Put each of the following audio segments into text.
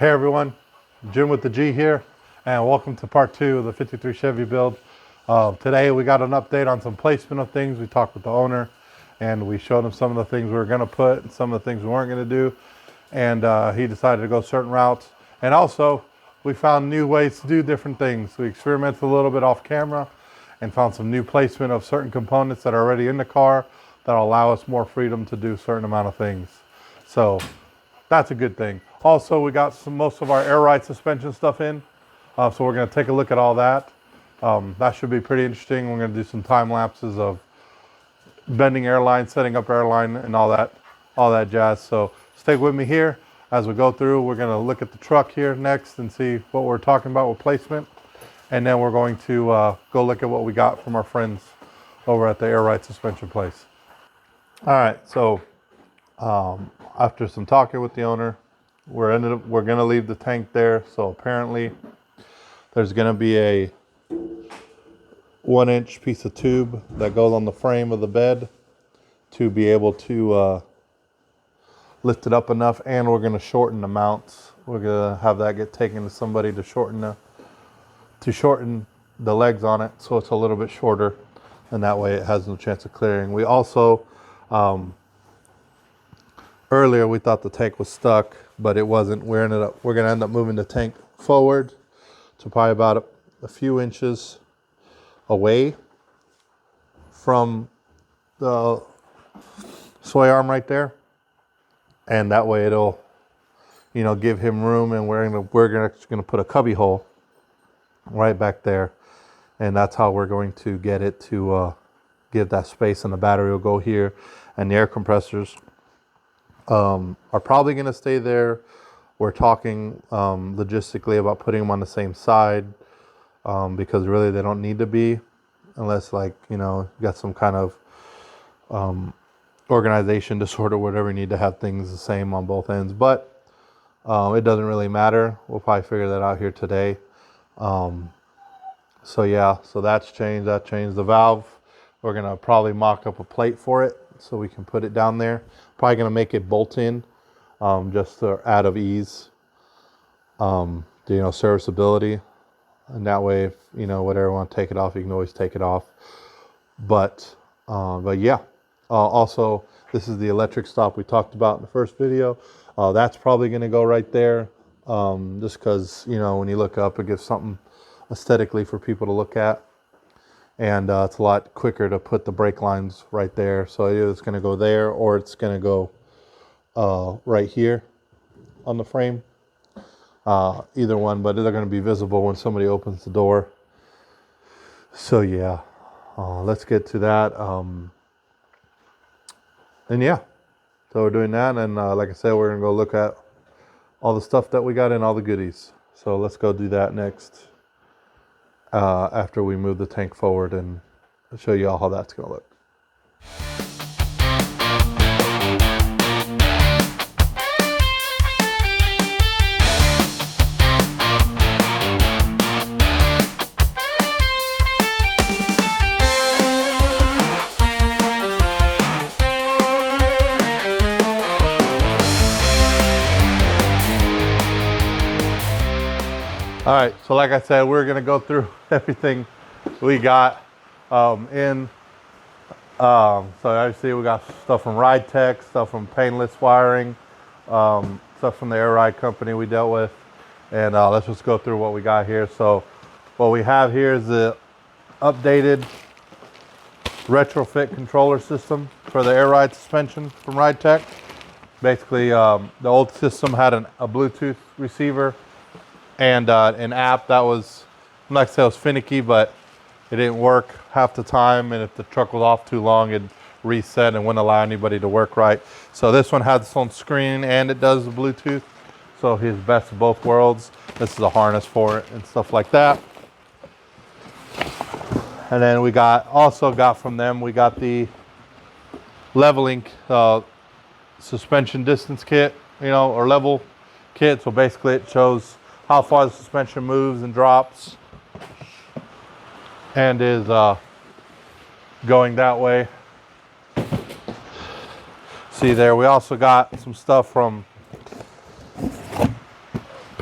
Hey everyone, Jim with the G here, and welcome to part 2 of the 53 Chevy build. Today we got an update on some placement of things. We talked with the owner and we showed him some of the things we were going to put and some of the things we weren't going to do, and he decided to go certain routes. And also we found new ways to do different things. We experimented a little bit off camera and found some new placement of certain components that are already in the car that'll allow us more freedom to do a certain amount of things. So that's a good thing. Also, we got most of our air ride suspension stuff in, so we're going to take a look at all that. That should be pretty interesting. We're going to do some time lapses of bending airline, setting up airline, and all that jazz. So stay with me here as we go through. We're going to look at the truck here next and see what we're talking about with placement, and then we're going to go look at what we got from our friends over at the air ride suspension place. All right, so after some talking with the owner, we're going to leave the tank there. So apparently there's going to be a 1-inch piece of tube that goes on the frame of the bed to be able to lift it up enough, and we're going to shorten the mounts. We're going to have that get taken to somebody to shorten the legs on it so it's a little bit shorter, and that way it has no chance of clearing. We also earlier we thought the tank was stuck, but it wasn't. We're going to end up moving the tank forward to probably about a few inches away from the sway arm right there, and that way it'll, give him room. And we're gonna put a cubby hole right back there, and that's how we're going to get it to give that space. And the battery will go here, and the air compressors are probably going to stay there. We're talking logistically about putting them on the same side because really they don't need to be, unless you got some kind of organization disorder, whatever. You need to have things the same on both ends, but it doesn't really matter. We'll probably figure that out here today. So yeah, so that's changed. That changed the valve. We're going to probably mock up a plate for it so we can put it down there. Probably going to make it bolt in just out of ease, serviceability. And that way, if, whatever you want to take it off, you can always take it off. But yeah, also, this is the electric stop we talked about in the first video. That's probably going to go right there, just because, when you look up, it gives something aesthetically for people to look at. And it's a lot quicker to put the brake lines right there. So either it's going to go there or it's going to go right here on the frame. Either one, but they're going to be visible when somebody opens the door. So yeah, let's get to that. And yeah, so we're doing that. And like I said, we're going to go look at all the stuff that we got in, all the goodies. So let's go do that next. After we move the tank forward, and I'll show you all how that's going to look. All right, so like I said, we're gonna go through everything we got in. So obviously we got stuff from Ride Tech, stuff from Painless Wiring, stuff from the Air Ride company we dealt with, and let's just go through what we got here. So what we have here is the updated retrofit controller system for the Air Ride suspension from Ride Tech. Basically, the old system had a Bluetooth receiver and an app that was, I'm not gonna say it was finicky, but it didn't work half the time, and if the truck was off too long, it'd reset and wouldn't allow anybody to work right. So this one has its own screen and it does the Bluetooth, so his best of both worlds. This is a harness for it and stuff like that. And then we also got from them, we got the leveling suspension distance kit, or level kit. So basically it shows how far the suspension moves and drops, and is going that way. See there, we also got some stuff from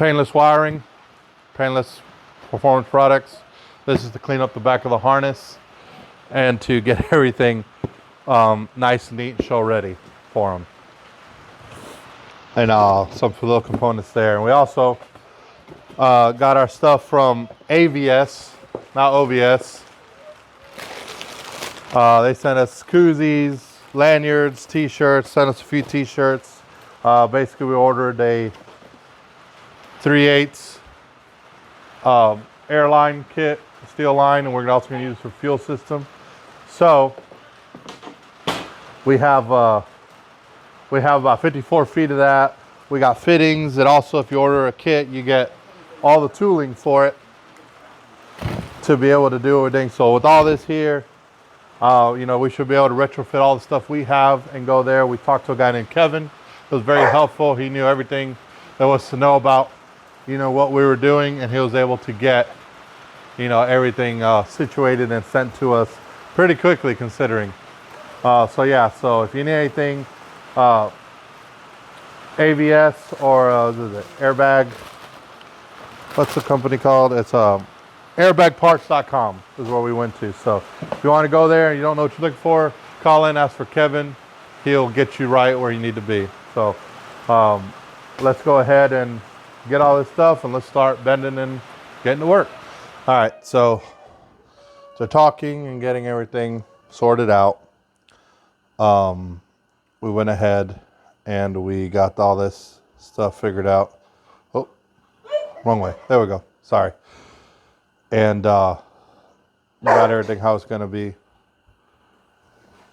painless wiring, painless performance products. This is to clean up the back of the harness and to get everything nice and neat and show ready for them. And some little components there. And we also got our stuff from AVS, not OVS. They sent us koozies, lanyards, t-shirts, sent us a few t-shirts. Basically, we ordered a 3/8 airline kit, steel line, and we're also going to use it for fuel system. So we have about 54 feet of that. We got fittings, and also if you order a kit, you get all the tooling for it to be able to do everything. So with all this here, you know, we should be able to retrofit all the stuff we have and go there. We talked to a guy named Kevin. It was very helpful. He knew everything there was to know about, you know, what we were doing, and he was able to get, you know, everything situated and sent to us pretty quickly considering. So yeah, so if you need anything, AVS or what is it, Airbag, what's the company called? It's airbagparts.com is where we went to. So if you want to go there and you don't know what you're looking for, call in, ask for Kevin. He'll get you right where you need to be. So let's go ahead and get all this stuff and let's start bending and getting to work. All right, so talking and getting everything sorted out, we went ahead and we got all this stuff figured out. Oh, wrong way. There we go. Sorry. And got everything how it's going to be.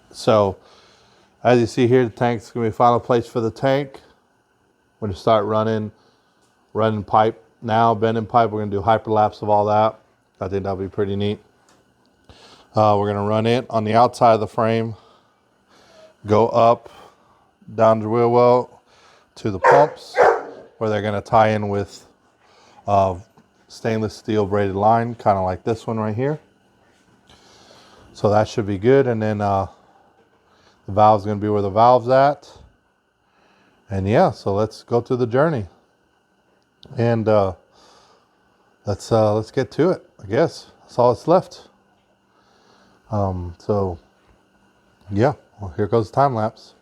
So as you see here, the tank's going to be final place for the tank. We're going to start running pipe now, bending pipe. We're going to do hyperlapse of all that. I think that'll be pretty neat. We're going to run it on the outside of the frame, go up, down the wheel well to the pumps, where they're going to tie in with stainless steel braided line, kind of like this one right here. So that should be good. And then the valve's going to be where the valve's at. And yeah, so let's go through the journey. And let's get to it, I guess. That's all that's left. So yeah, well, here goes the time lapse.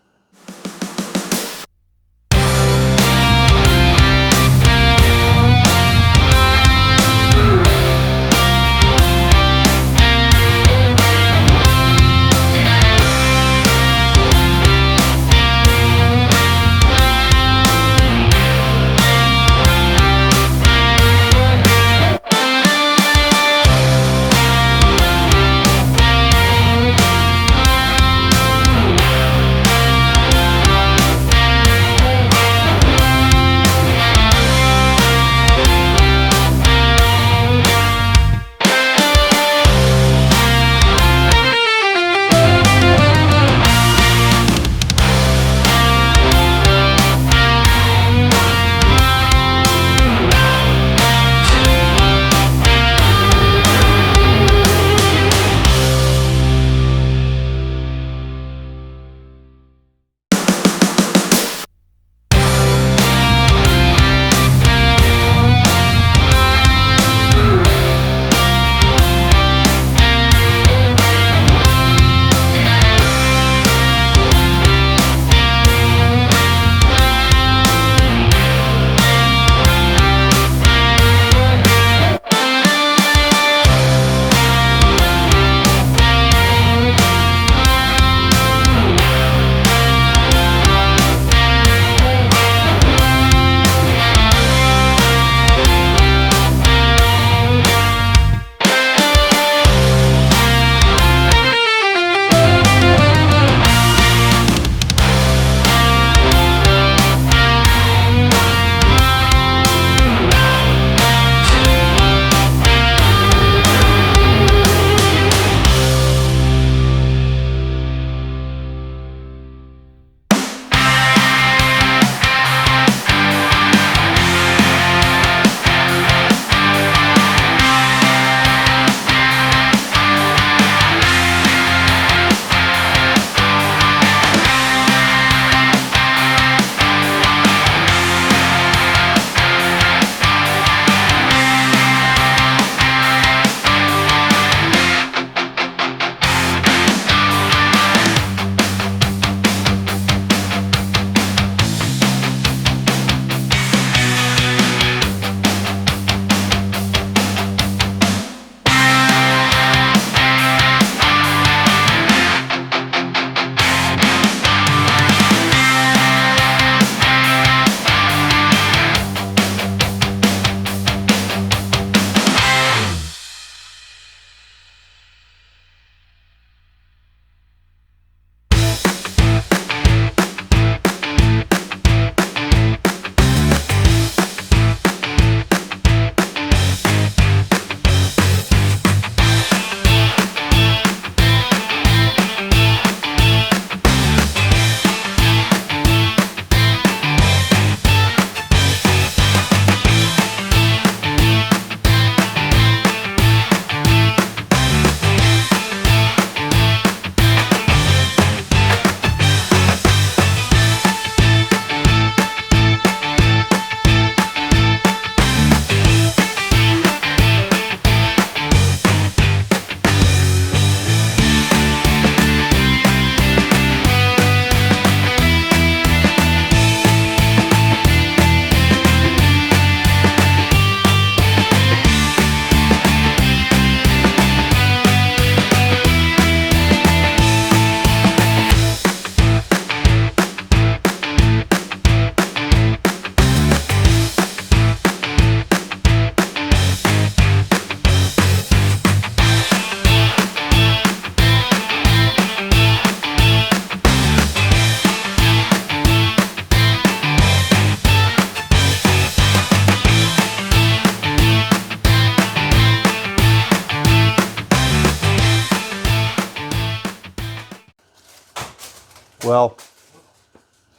Well,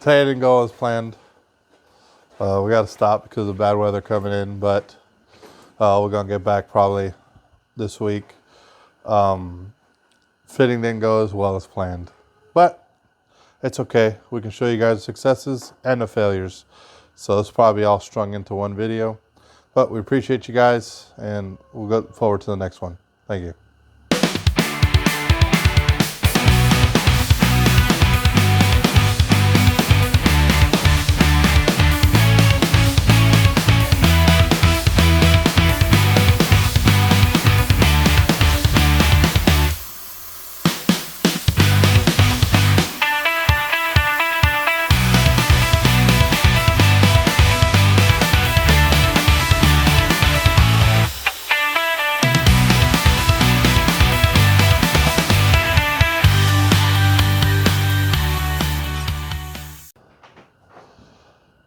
today didn't go as planned. We got to stop because of bad weather coming in, but we're going to get back probably this week. Fitting didn't go as well as planned, but it's okay. We can show you guys the successes and the failures. So it's probably all strung into one video, but we appreciate you guys, and we'll go forward to the next one. Thank you.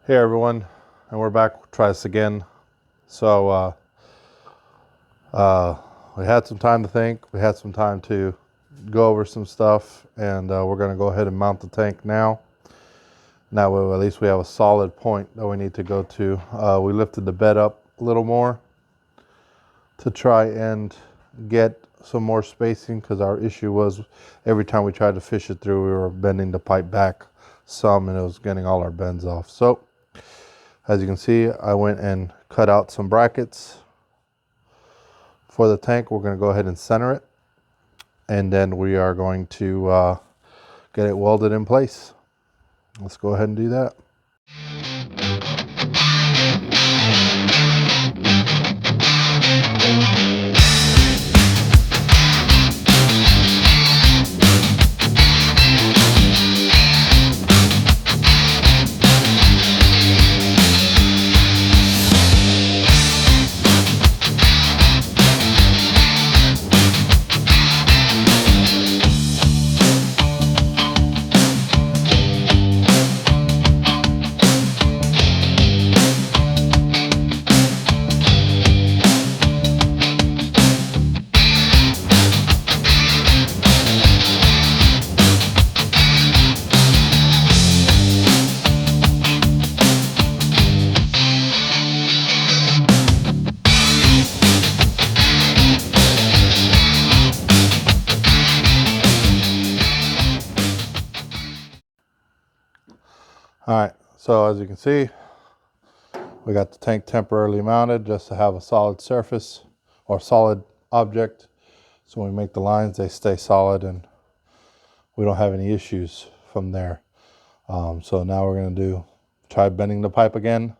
Hey everyone, and we're back. We'll try this again. So we had some time to think. We had some time to go over some stuff, and we're going to go ahead and mount the tank now. That way, at least we have a solid point that we need to go to. We lifted the bed up a little more to try and get some more spacing, because our issue was every time we tried to fish it through, we were bending the pipe back some, and it was getting all our bends off. So as you can see, I went and cut out some brackets for the tank. We're going to go ahead and center it, and then we are going to get it welded in place. Let's go ahead and do that. All right, so as you can see, we got the tank temporarily mounted just to have a solid surface or solid object. So when we make the lines, they stay solid and we don't have any issues from there. So now we're gonna try bending the pipe again.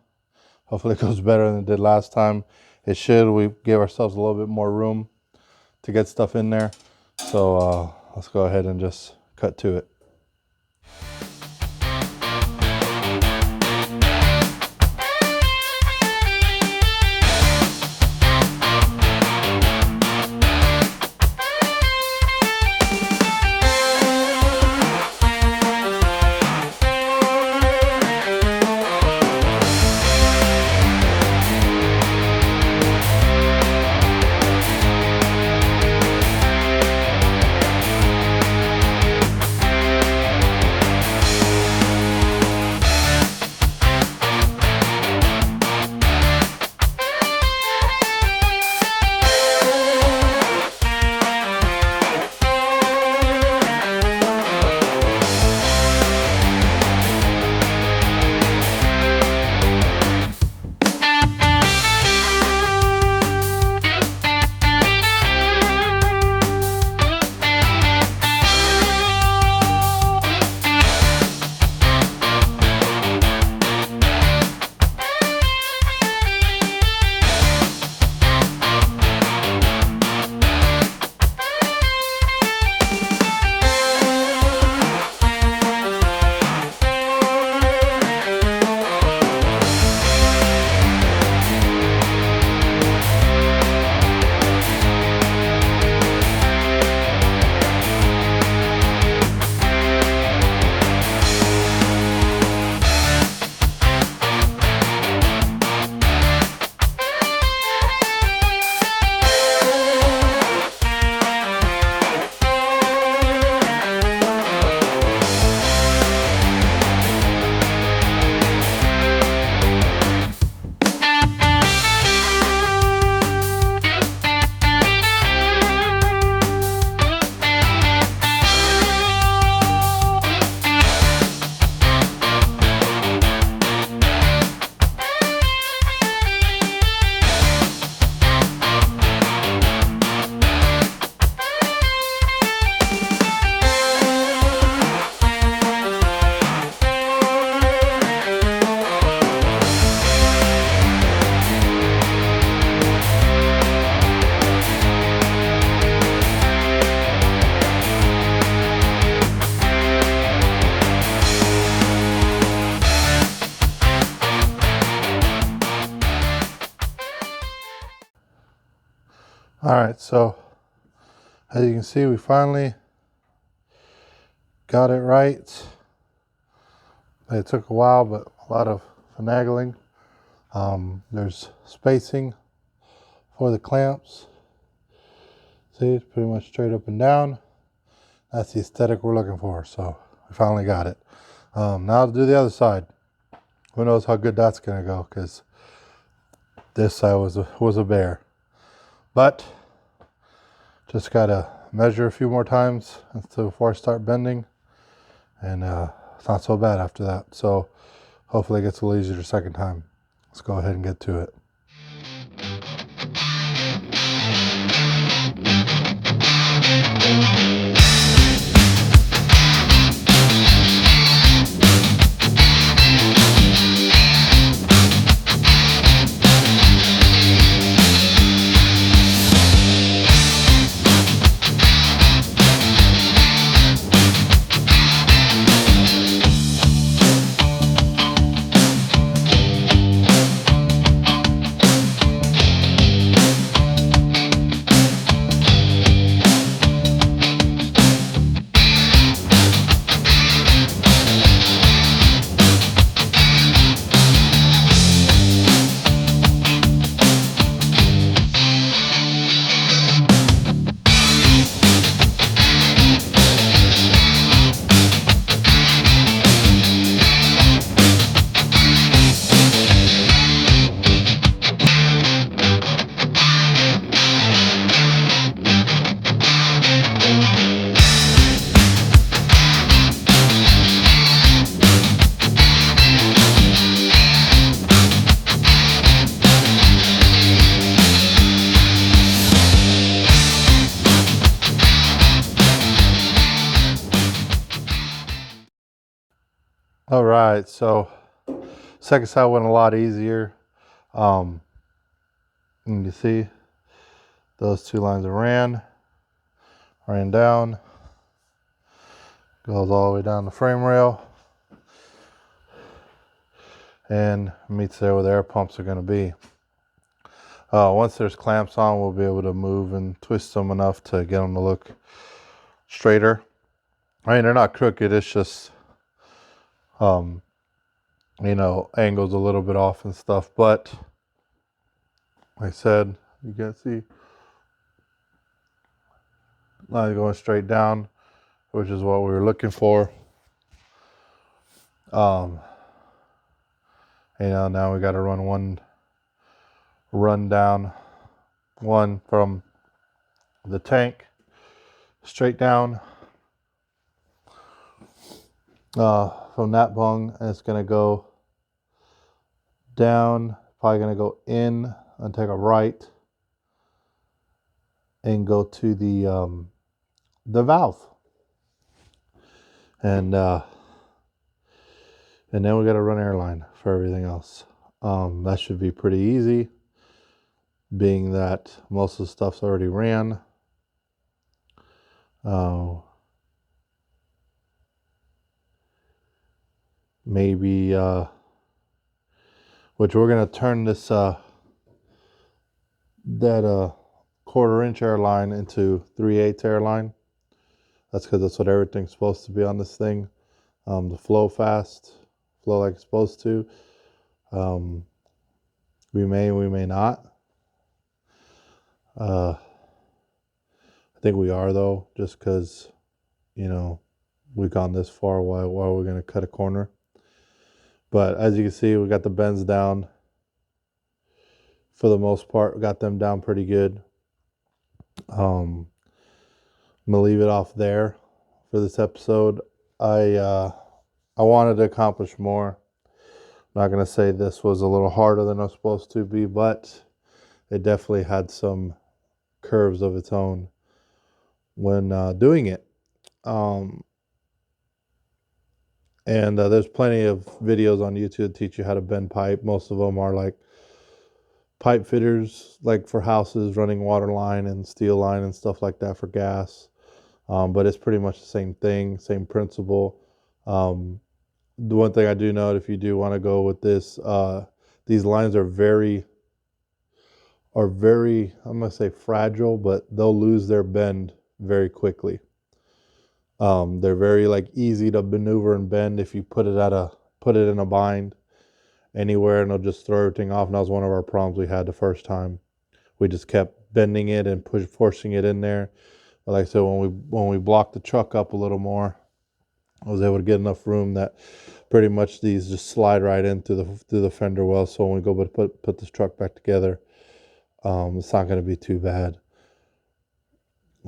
Hopefully it goes better than it did last time. It should. We give ourselves a little bit more room to get stuff in there. So let's go ahead and just cut to it. All right, so as you can see, we finally got it right. It took a while, but a lot of finagling. There's spacing for the clamps. See, it's pretty much straight up and down. That's the aesthetic we're looking for, so we finally got it. Now to do the other side. Who knows how good that's gonna go, because this side was a bear. But just gotta measure a few more times before I start bending, and it's not so bad after that. So hopefully it gets a little easier the second time. Let's go ahead and get to it. All right, so second side went a lot easier. And you see those two lines of ran down, goes all the way down the frame rail, and meets there where the air pumps are going to be. Once there's clamps on, we'll be able to move and twist them enough to get them to look straighter. I mean, they're not crooked, it's just you know, angles a little bit off and stuff, but like I said, you can see line going straight down, which is what we were looking for. You know, now we got to run down one from the tank straight down. From that bung, and it's going to go down, probably going to go in and take a right and go to the valve, and then we got to run airline for everything else. That should be pretty easy, being that most of the stuff's already ran. Maybe which we're going to turn this that 1/4" airline into 3/8 airline. That's because that's what everything's supposed to be on this thing, to flow fast, flow like it's supposed to. We may not. I think we are, though, just because, you know, we've gone this far. Why we're going to cut a corner? But as you can see, we got the bends down. For the most part, we got them down pretty good. I'm gonna leave it off there for this episode. I wanted to accomplish more. I'm not gonna say this was a little harder than it was supposed to be, but it definitely had some curves of its own when doing it. And there's plenty of videos on YouTube that teach you how to bend pipe. Most of them are like pipe fitters, like for houses, running water line and steel line and stuff like that for gas. But it's pretty much the same thing, same principle. The one thing I do note, if you do want to go with this, these lines are very are very, I'm going to say fragile, but they'll lose their bend very quickly. They're very like easy to maneuver and bend if you put it in a bind anywhere, and it'll just throw everything off. And that was one of our problems we had the first time. We just kept bending it and forcing it in there. But like I said, when we blocked the truck up a little more, I was able to get enough room that pretty much these just slide right in through the fender well. So when we go to put this truck back together, it's not going to be too bad.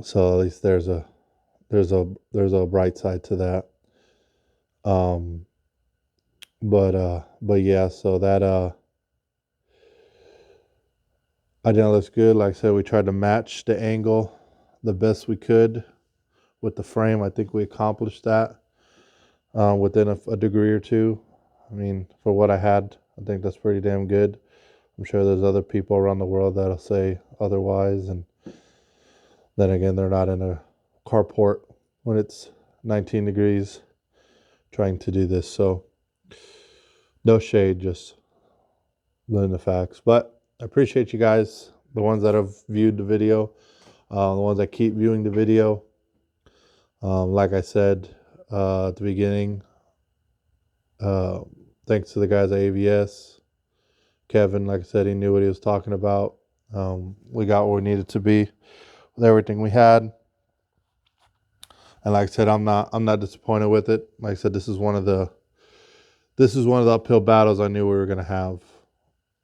So at least there's a bright side to that. But yeah, so that I think it looks good. Like I said, we tried to match the angle the best we could with the frame. I think we accomplished that within a degree or two. I mean, for what I had, I think that's pretty damn good. I'm sure there's other people around the world that'll say otherwise, and then again, they're not in a carport when it's 19 degrees trying to do this. So no shade, just learn the facts. But I appreciate you guys, the ones that have viewed the video, the ones that keep viewing the video. Like I said at the beginning, thanks to the guys at AVS. Kevin, like I said, he knew what he was talking about. We got where we needed to be with everything we had. And like I said, I'm not disappointed with it. Like I said, this is one of the uphill battles I knew we were going to have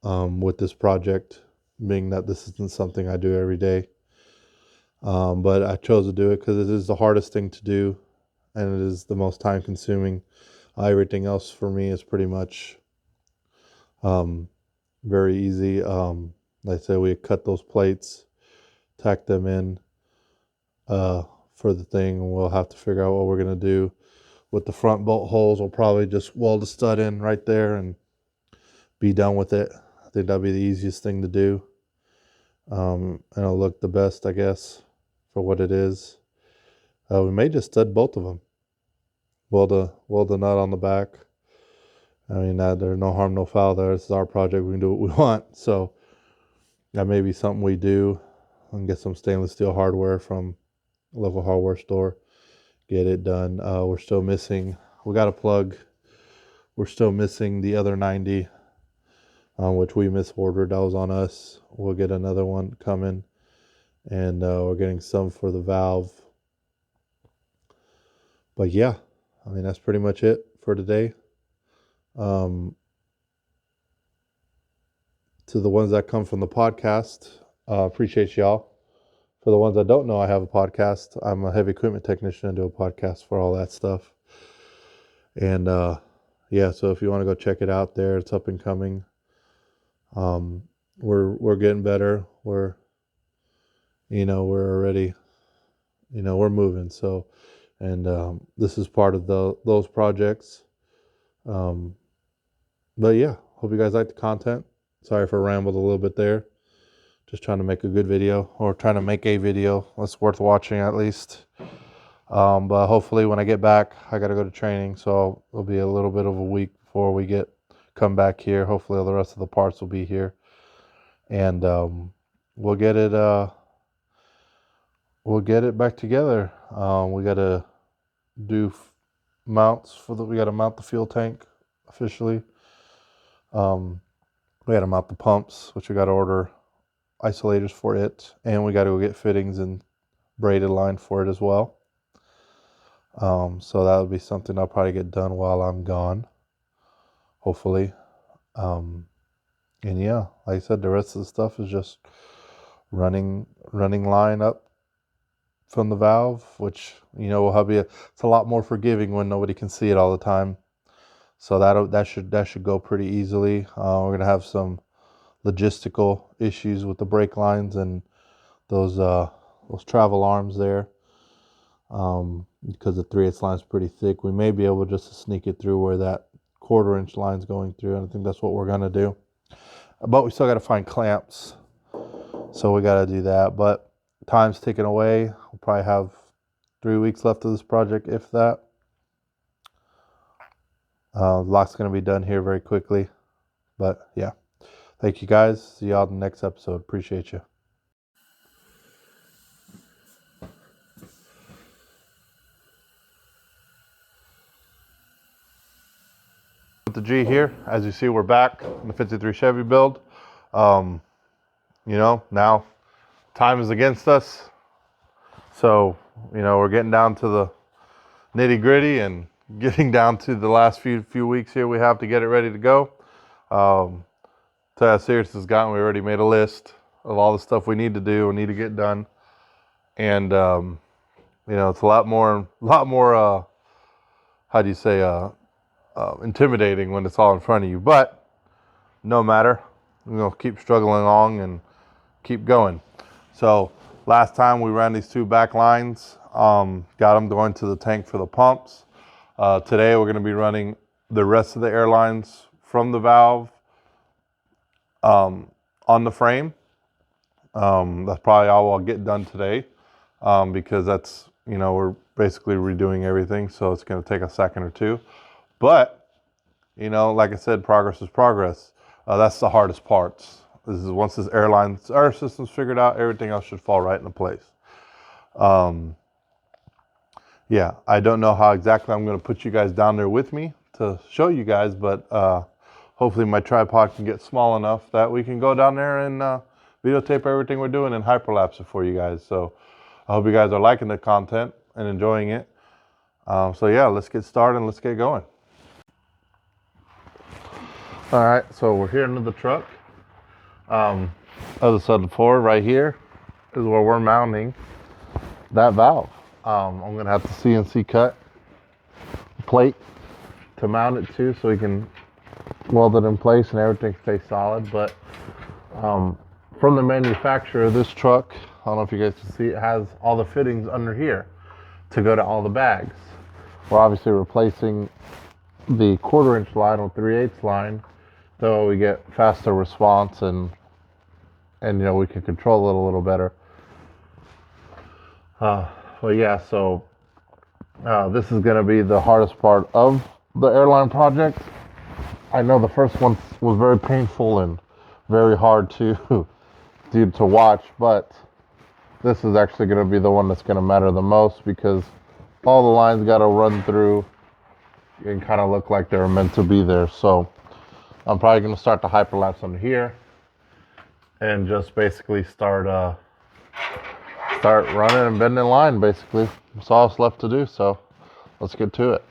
with this project, being that this isn't something I do every day. But I chose to do it because it is the hardest thing to do, and it is the most time consuming. Everything else for me is pretty much very easy. Like I said, we cut those plates, tack them in for the thing, and we'll have to figure out what we're going to do with the front bolt holes. We'll probably just weld a stud in right there and be done with it. I think that'd be the easiest thing to do. And it'll look the best, I guess, for what it is. We may just stud both of them. Weld the nut on the back. I mean, there's no harm, no foul there. This is our project. We can do what we want. So that may be something we do, and get some stainless steel hardware from a local hardware store. Get it done. We're still missing. We got a plug. We're still missing the other 90, which we misordered. That was on us. We'll get another one coming, and we're getting some for the valve. But yeah, I mean, that's pretty much it for today. To the ones that come from the podcast, appreciate y'all. For the ones that don't know, I have a podcast. I'm a heavy equipment technician and do a podcast for all that stuff. And yeah, so if you want to go check it out there, it's up and coming. We're getting better. We're already, we're moving. So, and this is part of those projects. But yeah, hope you guys like the content. Sorry for rambled a little bit there. Just trying to make a good video, or trying to make a video that's worth watching at least. But hopefully when I get back, I got to go to training, so it'll be a little bit of a week before we come back here. Hopefully all the rest of the parts will be here, and we'll get it back together. We got to do mounts we got to mount the fuel tank officially. We got to mount the pumps, which we got to order isolators for it, and we got to go get fittings and braided line for it as well. So that would be something I'll probably get done while I'm gone, hopefully. And yeah, like I said, the rest of the stuff is just running line up from the valve, which will have it's a lot more forgiving when nobody can see it all the time. So that should go pretty easily. We're gonna have some logistical issues with the brake lines and those travel arms there, because the 3/8 line is pretty thick. We may be able just to sneak it through where that 1/4 inch line's going through, and I think that's what we're gonna do. But we still got to find clamps, so we got to do that. But time's ticking away. We'll probably have 3 weeks left of this project, if that. A lot's going to be done here very quickly. But yeah, Thank you guys. See y'all in the next episode. Appreciate you. With the G here, as you see, we're back in the 53 Chevy build. You know, now time is against us. So, you know, we're getting down to the nitty gritty and getting down to the last few weeks here we have to get it ready to go. So as serious as it's gotten, we already made a list of all the stuff we need to do, we need to get done. And, you know, it's a lot more, how do you say, intimidating when it's all in front of you, but no matter, you know, keep struggling along and keep going. So last time we ran these 2 back lines, got them going to the tank for the pumps. Today we're going to be running the rest of the air lines from the valve on the frame. That's probably all I'll get done today, because that's, you know, we're basically redoing everything, so it's going to take a second or two. But, you know, like I said, progress is progress. That's the hardest parts. This is once this air system's figured out, everything else should fall right into place. Yeah, I don't know how exactly I'm going to put you guys down there with me to show you guys, but hopefully my tripod can get small enough that we can go down there and videotape everything we're doing and hyperlapse it for you guys. So I hope you guys are liking the content and enjoying it. So yeah, let's get started and let's get going. All right, so we're here into the truck. As I said before, right here is where we're mounting that valve. I'm gonna have to CNC cut a plate to mount it to, so we can weld it in place and everything stays solid. But from the manufacturer of this truck, I don't know if you guys can see, it has all the fittings under here to go to all the bags. We're obviously replacing the 1/4 inch line with 3/8 line, so we get faster response and you know, we can control it a little better. Well, yeah, so this is going to be the hardest part of the airline project. I know the first one was very painful and very hard to to watch, but this is actually going to be the one that's going to matter the most, because all the lines got to run through and kind of look like they're meant to be there. So I'm probably going to start the hyperlapse on here and just basically start running and bending line. Basically, that's all that's left to do. So let's get to it.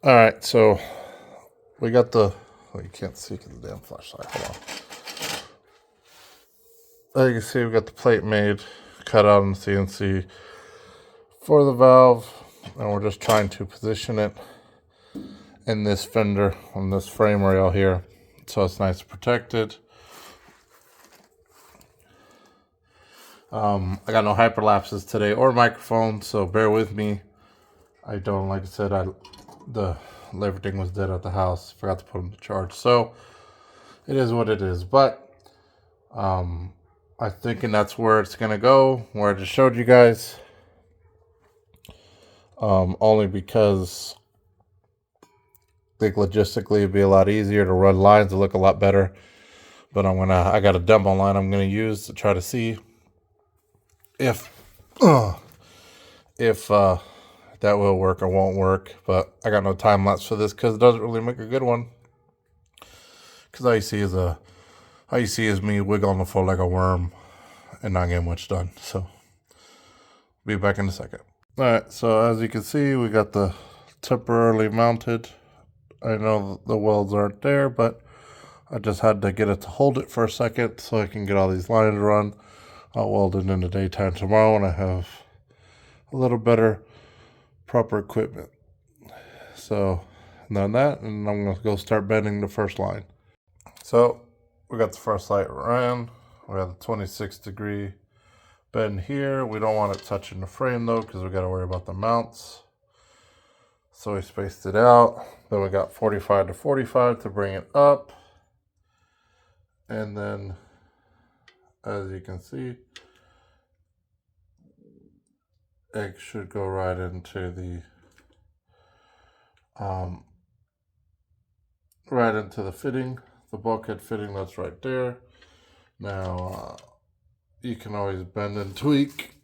All right, so we got the, well, you can't see because of the damn flashlight. Hold on. As you can see, we got the plate made, cut out in CNC for the valve, and we're just trying to position it in this fender on this frame rail here, so it's nice and protected. I got no hyperlapses today or microphone, so bear with me. I don't, like I said, everything was dead at the house. Forgot to put them to charge, so it is what it is. But I'm thinking that's where it's gonna go, where I just showed you guys. Only because I think logistically it'd be a lot easier to run lines to look a lot better. But I got a demo line I'm gonna use to try to see if that will work or won't work. But I got no time lapse for this because it doesn't really make a good one. Because all you see is me wiggling the floor like a worm and not getting much done. So be back in a second. All right, so as you can see, we got the temporarily mounted. I know the welds aren't there, but I just had to get it to hold it for a second so I can get all these lines run. I'll weld it in the daytime tomorrow when I have a little better, proper equipment. So, done that, and I'm going to go start bending the first line. So, we got the first light ran. We have the 26-degree bend here. We don't want it touching the frame though, because we got to worry about the mounts. So we spaced it out. Then we got 45 to 45 to bring it up. And then, as you can see, it should go right into the fitting, the bulkhead fitting that's right there. Now, you can always bend and tweak.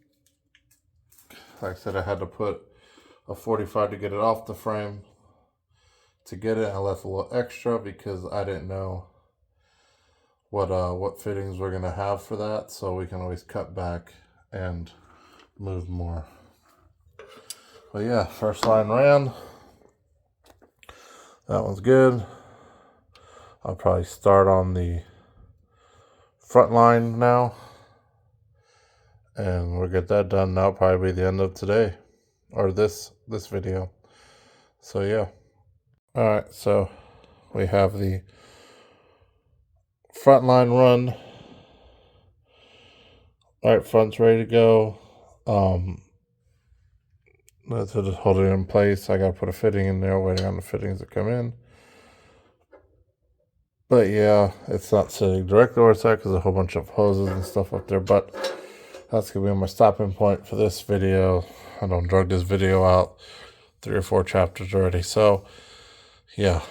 Like I said, I had to put a 45 to get it off the frame. To get it, I left a little extra because I didn't know what fittings we're gonna have for that, so we can always cut back and move more. But yeah, first line ran. That one's good. I'll probably start on the front line now, and we'll get that done. That'll probably be the end of today, or this video. So yeah. All right, so we have the front line run. All right, front's ready to go. That's just hold it in place. I gotta put a fitting in there, waiting on the fittings to come in. But yeah, it's not sitting directly where it's at because a whole bunch of hoses and stuff up there. But that's gonna be my stopping point for this video. I don't drag this video out 3 or 4 chapters already. So yeah.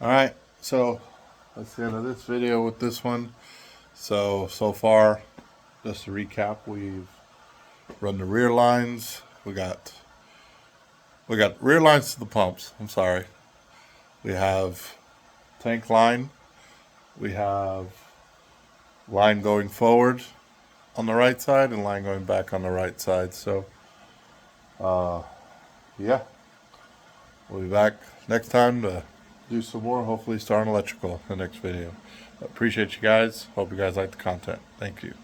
All right, so that's the end of this video with this one. So far, just to recap, we've run the rear lines. We got rear lines to the pumps. I'm sorry. We have tank line. We have line going forward on the right side and line going back on the right side. So, yeah, we'll be back next time to do some more. Hopefully start on electrical in the next video. Appreciate you guys. Hope you guys like the content. Thank you.